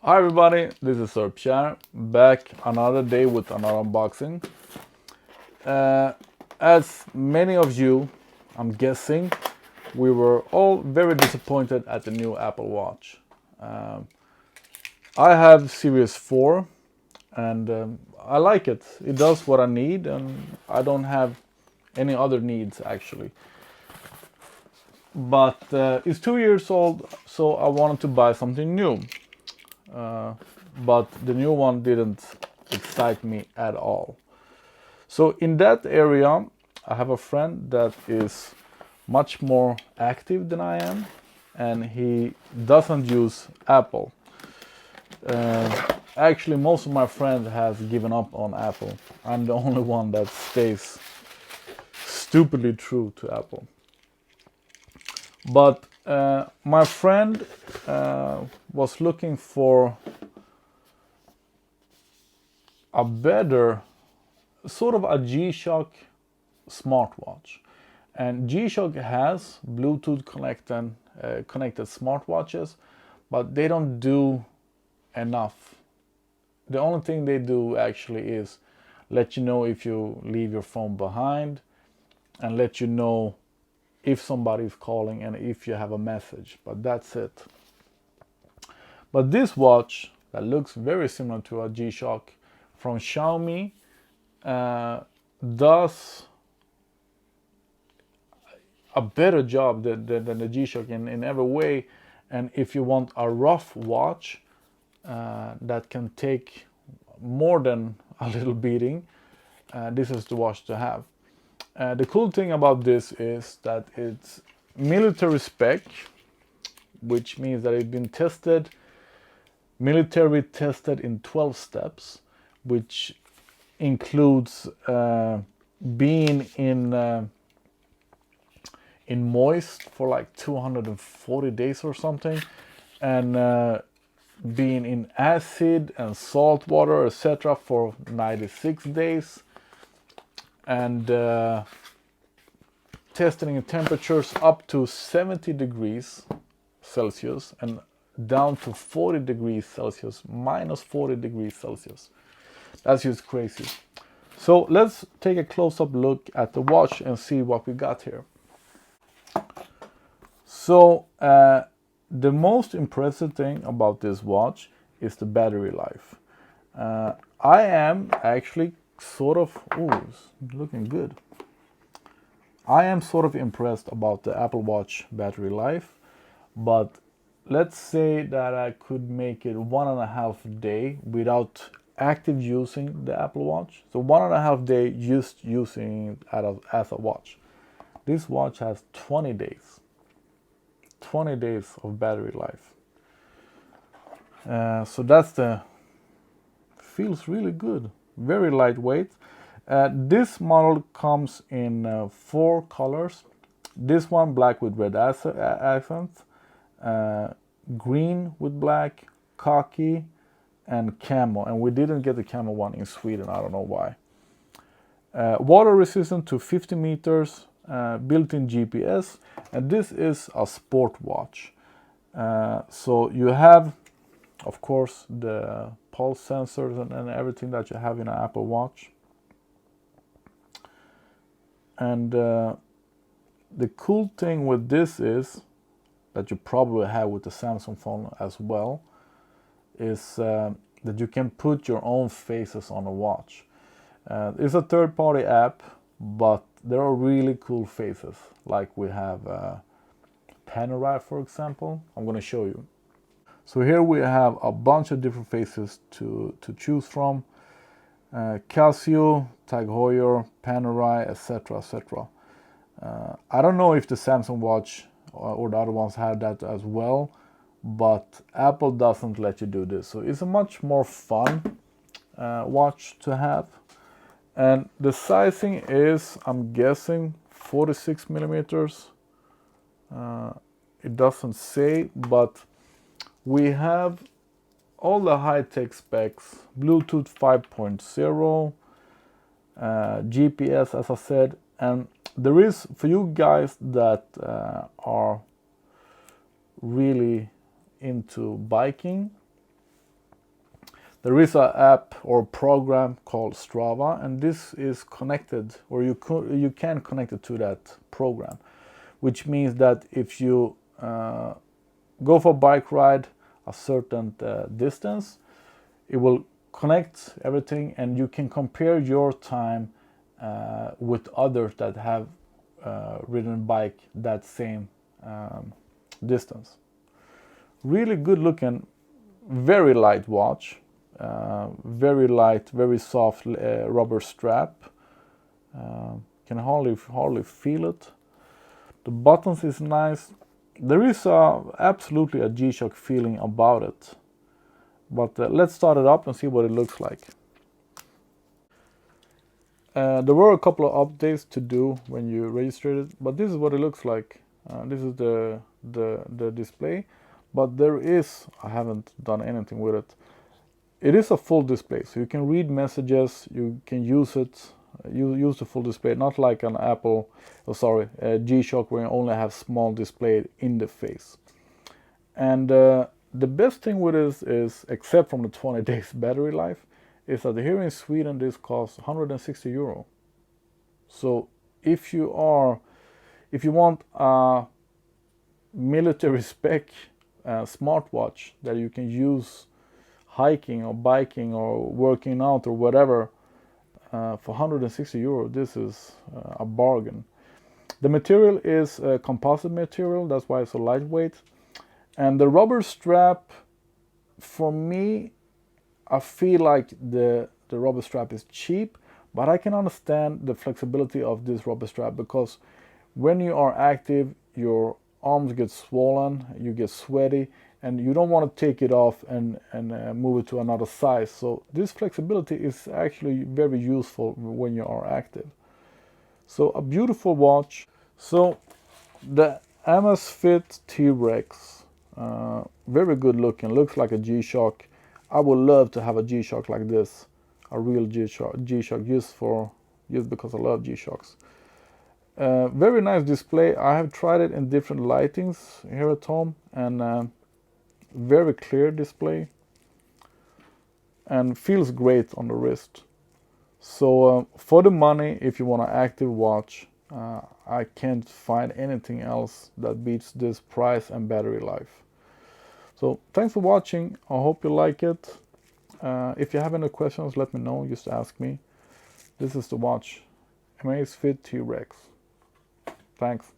Hi everybody, this is Pierre, back another day with another unboxing. As many of you, I'm guessing, we were all very disappointed at the new Apple Watch. I have Series 4 and I like it. It does what I need and I don't have any other needs actually. But it's 2 years old, so I wanted to buy something new. But the new one didn't excite me at all. So in that area, I have a friend that is much more active than I am, and he doesn't use Apple. Actually, most of my friends have given up on Apple. I'm the only one that stays stupidly true to Apple. But my friend was looking for a better, sort of a G-Shock smartwatch. And G-Shock has Bluetooth connected smartwatches, but they don't do enough. The only thing they do actually is let you know if you leave your phone behind and let you know if somebody is calling and if you have a message, but that's it. But this watch that looks very similar to a G-Shock from Xiaomi does a better job than the G-Shock in every way. And if you want a rough watch that can take more than a little beating, this is the watch to have. The cool thing about this is that it's military spec, which means that it's been tested, military tested in 12 steps, which includes being in moist for like 240 days or something, and being in acid and salt water, etc. for 96 days, and testing in temperatures up to 70 degrees Celsius and down to 40 degrees Celsius, minus 40 degrees Celsius. That's just crazy. So let's take a close-up look at the watch and see what we got here. So the most impressive thing about this watch is the battery life. I am actually sort of, it's looking good. I am sort of impressed about the Apple Watch battery life, but let's say that I could make it 1.5 days without active using the Apple Watch. So 1.5 days just using it as a watch. This watch has 20 days. 20 days of battery life. So feels really good. Very lightweight. This model comes in 4 colors. This one black with red accents, green with black, khaki, and camo. And we didn't get the camo one in Sweden, I don't know why. Water resistant to 50 meters, built-in GPS, and this is a sport watch. So you have, of course, the pulse sensors and everything that you have in an Apple Watch. And the cool thing with this is, that you probably have with the Samsung phone as well, is that you can put your own faces on a watch. It's a third-party app, but there are really cool faces. Like we have Panerai, for example. I'm going to show you. So here we have a bunch of different faces to choose from. Casio, Tag Heuer, Panerai, etc., etc. I don't know if the Samsung watch or the other ones have that as well, but Apple doesn't let you do this. So it's a much more fun watch to have. And the sizing is, I'm guessing, 46 millimeters. It doesn't say, but we have all the high-tech specs, Bluetooth 5.0, GPS, as I said, and there is, for you guys that are really into biking, There is an app or program called Strava, and this is connected, or you can connect it to that program, which means that if you go for a bike ride a certain distance, it will connect everything, and you can compare your time with others that have ridden a bike that same distance. Really good looking, very light watch, very light, very soft rubber strap. Can hardly feel it. The buttons is nice. There is absolutely a G-Shock feeling about it. But let's start it up and see what it looks like. There were a couple of updates to do when you registered it, but this is what it looks like. This is the display, but I haven't done anything with it. It is a full display, so you can read messages, you can use it, use the full display, not like an G-Shock where you only have small display in the face. And the best thing with this is, except from the 20 days battery life, is that here in Sweden this costs 160 euro. So if you want a military spec smartwatch that you can use hiking or biking or working out or whatever, for 160 euro, this is a bargain. The material is a composite material, that's why it's so lightweight. And the rubber strap, for me, I feel like the rubber strap is cheap, but I can understand the flexibility of this rubber strap, because when you are active, your arms get swollen, you get sweaty, and you don't want to take it off and move it to another size. So this flexibility is actually very useful when you are active. So a beautiful watch. So the Amazfit T-Rex, very good looking, looks like a G-Shock. I would love to have a G-Shock like this, a real G-Shock just because I love G-Shocks. Very nice display. I have tried it in different lightings here at home, and very clear display, and feels great on the wrist. So for the money, if you want an active watch, I can't find anything else that beats this price and battery life. So thanks for watching. I hope you like it. If you have any questions, let me know. Just ask me. This is the watch, Amazfit T-Rex. Thanks.